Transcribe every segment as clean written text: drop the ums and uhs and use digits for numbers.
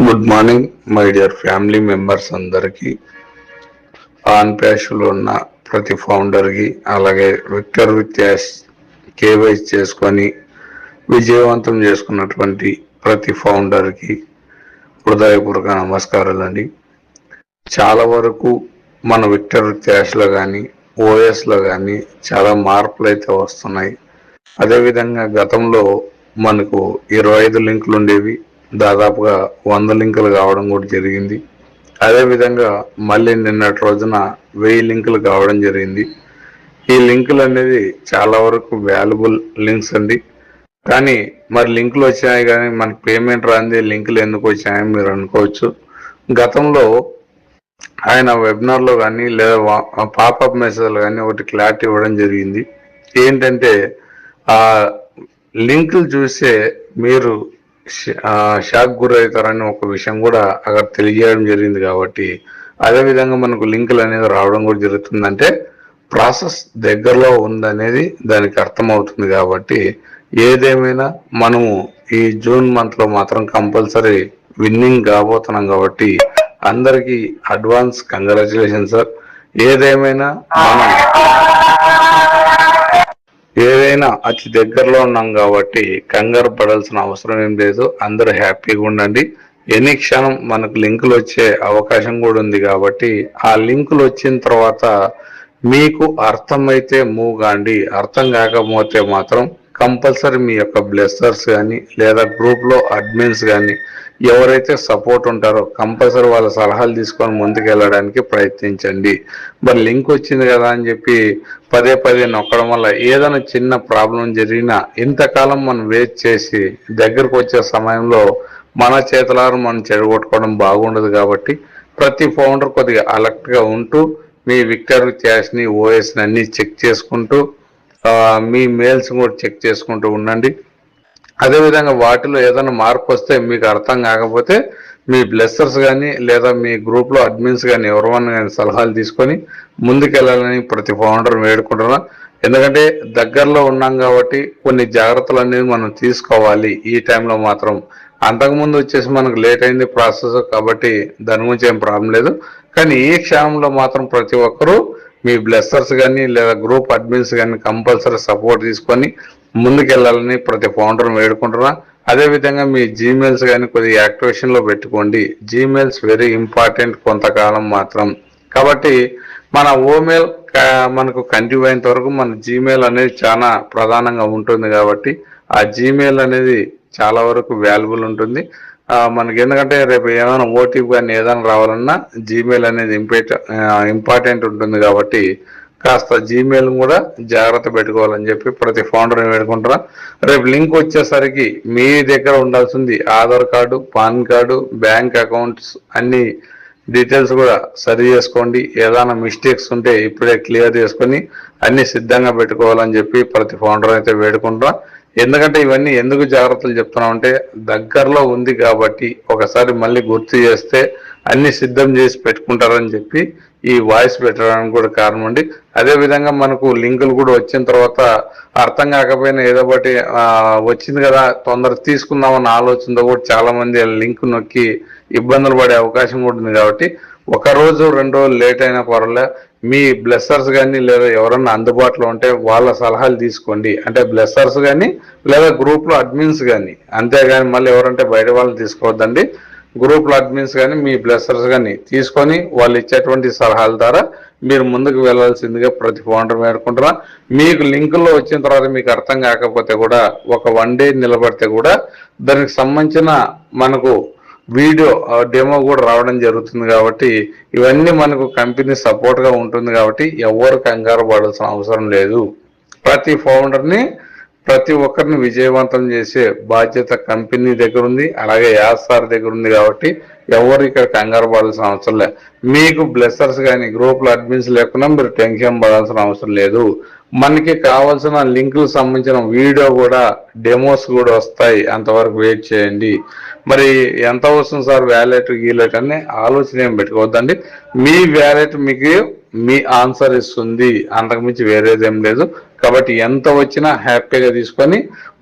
Good morning my dear family members అందరికీ, on ప్యాష్లో ఉన్న ప్రతి ఫౌండర్కి, అలాగే విక్టర్ విత్ యాష్ కేవైసీ చేసుకొని విజయవంతం చేసుకున్నటువంటి ప్రతి ఫౌండర్కి హృదయపూర్వక నమస్కారాలండి. చాలా వరకు మన విక్టర్ విత్ యాష్లో కానీ ఓఎస్లో కానీ చాలా మార్పులు అయితే వస్తున్నాయి. అదేవిధంగా గతంలో మనకు 25 లింకులు ఉండేవి, దాదాపుగా 100 లింకులు కావడం కూడా జరిగింది. అదేవిధంగా మళ్ళీ నిన్నటి రోజున 1000 లింకులు కావడం జరిగింది. ఈ లింకులు అనేది చాలా వరకు వాల్యుబుల్ లింక్స్ అండి. కానీ మరి లింకులు వచ్చాయి కానీ మనకి పేమెంట్ రాంది లింకులు ఎందుకు వచ్చాయని మీరు అనుకోవచ్చు. గతంలో ఆయన వెబినార్లో కానీ లేదా పాపప్ మెసేజ్లు కానీ ఒకటి క్లారిటీ ఇవ్వడం జరిగింది. ఏంటంటే ఆ లింకులు చూసే మీరు షాక్ గురవుతారని ఒక విషయం కూడా అక్కడ తెలియజేయడం జరిగింది. కాబట్టి అదేవిధంగా మనకు లింకులు అనేది రావడం కూడా జరుగుతుందంటే ప్రాసెస్ దగ్గరలో ఉందనేది దానికి అర్థమవుతుంది. కాబట్టి ఏదేమైనా మనము ఈ జూన్ మంత్లో మాత్రం కంపల్సరీ విన్నింగ్ కాబోతున్నాం. కాబట్టి అందరికీ అడ్వాన్స్ కంగ్రాచులేషన్ సార్. ఏదేమైనా అతి దగ్గరలో ఉన్నాం కాబట్టి కంగారు పడాల్సిన అవసరం ఏం లేదు. అందరూ హ్యాపీగా ఉండండి. ఎన్ని క్షణం మనకు లింకులు వచ్చే అవకాశం కూడా ఉంది. కాబట్టి ఆ లింకులు వచ్చిన తర్వాత మీకు అర్థమైతే మూవ్ కాండి, అర్థం కాకపోతే మాత్రం కంపల్సరీ మీ యొక్క బ్లెస్సర్స్ కానీ లేదా గ్రూప్లో అడ్మిన్స్ కానీ ఎవరైతే సపోర్ట్ ఉంటారో కంపల్సరీ వాళ్ళ సలహాలు తీసుకొని ముందుకు వెళ్ళడానికి ప్రయత్నించండి. మరి లింక్ వచ్చింది కదా అని చెప్పి పదే పదే నొక్కడం వల్ల ఏదైనా చిన్న ప్రాబ్లం జరిగినా ఇంతకాలం మనం వెయిట్ చేసి దగ్గరకు వచ్చే సమయంలో మన చేతులారు మనం చెడగొట్టుకోవడం బాగుండదు. కాబట్టి ప్రతి ఫౌండర్ కొద్దిగా అలర్ట్గా ఉంటూ మీ విక్టర్ విత్ యాష్ని ఓఎస్ని అన్ని చెక్ చేసుకుంటూ మీ మెయిల్స్ కూడా చెక్ చేసుకుంటూ ఉండండి. అదేవిధంగా వాటిలో ఏదైనా మార్పు వస్తే మీకు అర్థం కాకపోతే మీ బ్లెస్సర్స్ కానీ లేదా మీ గ్రూప్లో అడ్మిన్స్ కానీ ఎవరివన్నా కానీ సలహాలు తీసుకొని ముందుకెళ్ళాలని ప్రతి ఫౌండర్ వేడుకుంటున్నా. ఎందుకంటే దగ్గరలో ఉన్నాం కాబట్టి కొన్ని జాగ్రత్తలు అనేది మనం తీసుకోవాలి ఈ టైంలో మాత్రం. అంతకుముందు వచ్చేసి మనకు లేట్ అయింది ప్రాసెస్, కాబట్టి దాని గురించి ఏం ప్రాబ్లం లేదు. కానీ ఈ క్షణంలో మాత్రం ప్రతి ఒక్కరూ మీ బ్లెస్సర్స్ కానీ లేదా గ్రూప్ అడ్మిన్స్ కానీ కంపల్సరీ సపోర్ట్ తీసుకొని ముందుకెళ్ళాలని ప్రతి ఫౌండర్ వేడుకుంటున్నా. అదేవిధంగా మీ జీమెయిల్స్ కానీ కొద్దిగా యాక్టివేషన్లో పెట్టుకోండి. జీమెయిల్స్ వెరీ ఇంపార్టెంట్ కొంతకాలం మాత్రం. కాబట్టి మన ఓమెయిల్ మనకు కంటిన్యూ అయినంత వరకు మన జీమెయిల్ అనేది చాలా ప్రధానంగా ఉంటుంది. కాబట్టి ఆ జీమెయిల్ అనేది చాలా వరకు వాల్యుబుల్ ఉంటుంది మనకి. ఎందుకంటే రేపు ఏమైనా ఓటీపీ కానీ ఏదైనా రావాలన్నా జీమెయిల్ అనేది ఇంపార్టెంట్ ఉంటుంది. కాబట్టి కాస్త జీమెయిల్ కూడా జాగ్రత్త పెట్టుకోవాలని చెప్పి ప్రతి ఫౌండర్ని వేడుకుంటారా. రేపు లింక్ వచ్చేసరికి మీ దగ్గర ఉండాల్సింది Aadhaar card, pan card, bank accounts అన్ని డీటెయిల్స్ కూడా సరి చేసుకోండి. ఏదైనా మిస్టేక్స్ ఉంటే ఇప్పుడే క్లియర్ చేసుకొని అన్ని సిద్ధంగా పెట్టుకోవాలని చెప్పి ప్రతి ఫౌండర్ అయితే వేడుకుంటారా. ఎందుకంటే ఇవన్నీ ఎందుకు జాగ్రత్తలు చెప్తున్నామంటే దగ్గరలో ఉంది కాబట్టి ఒకసారి మళ్ళీ గుర్తు చేస్తే అన్ని సిద్ధం చేసి పెట్టుకుంటారని చెప్పి ఈ వాయిస్ పెట్టడానికి కూడా కారణం అండి. అదేవిధంగా మనకు లింకులు కూడా వచ్చిన తర్వాత అర్థం కాకపోయినా ఏదో ఒకటి వచ్చింది కదా తొందరగా తీసుకుందామన్న ఆలోచనతో కూడా చాలా మంది లింక్ నొక్కి ఇబ్బందులు పడే అవకాశం కూడా ఉంది. కాబట్టి ఒక రోజు 2 రోజులు లేట్ అయినా పర్వాలే, మీ బ్లెస్సర్స్ కానీ లేదా ఎవరన్నా అందుబాటులో ఉంటే వాళ్ళ సలహాలు తీసుకోండి. అంటే బ్లెస్సర్స్ కానీ లేదా గ్రూప్లో అడ్మిన్స్ కానీ, అంతేగాని మళ్ళీ ఎవరంటే బయట వాళ్ళని తీసుకోవద్దండి. గ్రూప్లో అడ్మిన్స్ కానీ మీ బ్లెస్సర్స్ కానీ తీసుకొని వాళ్ళు ఇచ్చేటువంటి సలహాల ద్వారా మీరు ముందుకు వెళ్ళాల్సిందిగా ప్రతి ఫౌండర్ వేడుకుంటున్నా. మీకు లింకుల్లో వచ్చిన తర్వాత మీకు అర్థం కాకపోతే కూడా ఒక 1 డే నిలబడితే కూడా దానికి సంబంధించిన మనకు వీడియో డెమో కూడా రావడం జరుగుతుంది. కాబట్టి ఇవన్నీ మనకు కంపెనీ సపోర్ట్గా ఉంటుంది. కాబట్టి ఎవరు కంగారు పడాల్సిన అవసరం లేదు. ప్రతి ఫౌండర్ని ప్రతి ఒక్కరిని విజయవంతం చేసే బాధ్యత కంపెనీ దగ్గర ఉంది, అలాగే యాస్ సార్ దగ్గర ఉంది. కాబట్టి ఎవరు ఇక్కడ కంగారు పడాల్సిన అవసరం లేదు. మీకు బ్లెస్సర్స్ కానీ గ్రూప్లో అడ్మిన్స్ లేకుండా మీరు టెన్షన్ పడాల్సిన అవసరం లేదు. మనకి కావాల్సిన లింకులకు సంబంధించిన వీడియో కూడా డెమోస్ కూడా వస్తాయి, అంతవరకు వెయిట్ చేయండి. మరి ఎంత వస్తుంది సార్ వ్యాలెట్ గీలెట్ అని ఆలోచన ఏం పెట్టుకోవద్దండి. మీ వ్యాలెట్ మీకు మీ ఆన్సర్ ఇస్తుంది, అంతకుమించి వేరేదేం లేదు. కాబట్టి ఎంత వచ్చినా హ్యాపీగా తీసుకొని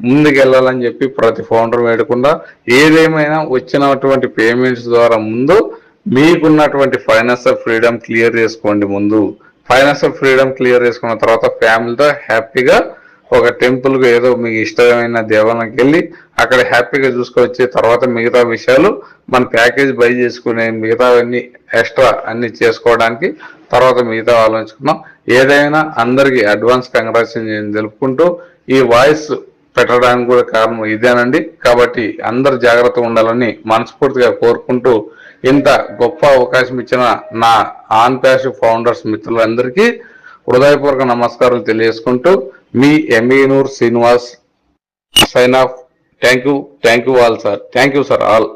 ముందుకు వెళ్ళాలని చెప్పి ప్రతి ఫౌండర్ వేయకుండా, ఏదేమైనా వచ్చినటువంటి పేమెంట్స్ ద్వారా ముందు మీకున్నటువంటి ఫైనాన్షియల్ ఫ్రీడమ్ క్లియర్ చేసుకోండి. ముందు ఫైనాన్షియల్ ఫ్రీడమ్ క్లియర్ చేసుకున్న తర్వాత ఫ్యామిలీతో హ్యాపీగా ఒక టెంపుల్కి ఏదో మీకు ఇష్టమైన దేవాలయానికి వెళ్ళి అక్కడ హ్యాపీగా చూసుకొచ్చే తర్వాత మిగతా విషయాలు మన ప్యాకేజ్ బై చేసుకునే మిగతావన్నీ ఎక్స్ట్రా అన్ని చేసుకోవడానికి తర్వాత మిగతా ఆలోచించుకున్నాం. ఏదైనా అందరికీ అడ్వాన్స్ కంగ్రాచులేషన్ తెలుపుకుంటూ ఈ వాయిస్ పెట్టడానికి కూడా కారణం ఇదేనండి. కాబట్టి అందరు జాగ్రత్తగా ఉండాలని మనస్ఫూర్తిగా కోరుకుంటూ ఇంత గొప్ప అవకాశం ఇచ్చిన నా ఆన్ ప్యాసివ్ ఫౌండర్స్ మిత్రులందరికీ హృదయపూర్వక నమస్కారాలు తెలియజేసుకుంటూ మీ Yemmiganur Srinivas sign off. Thank you all sir. Thank you sir all.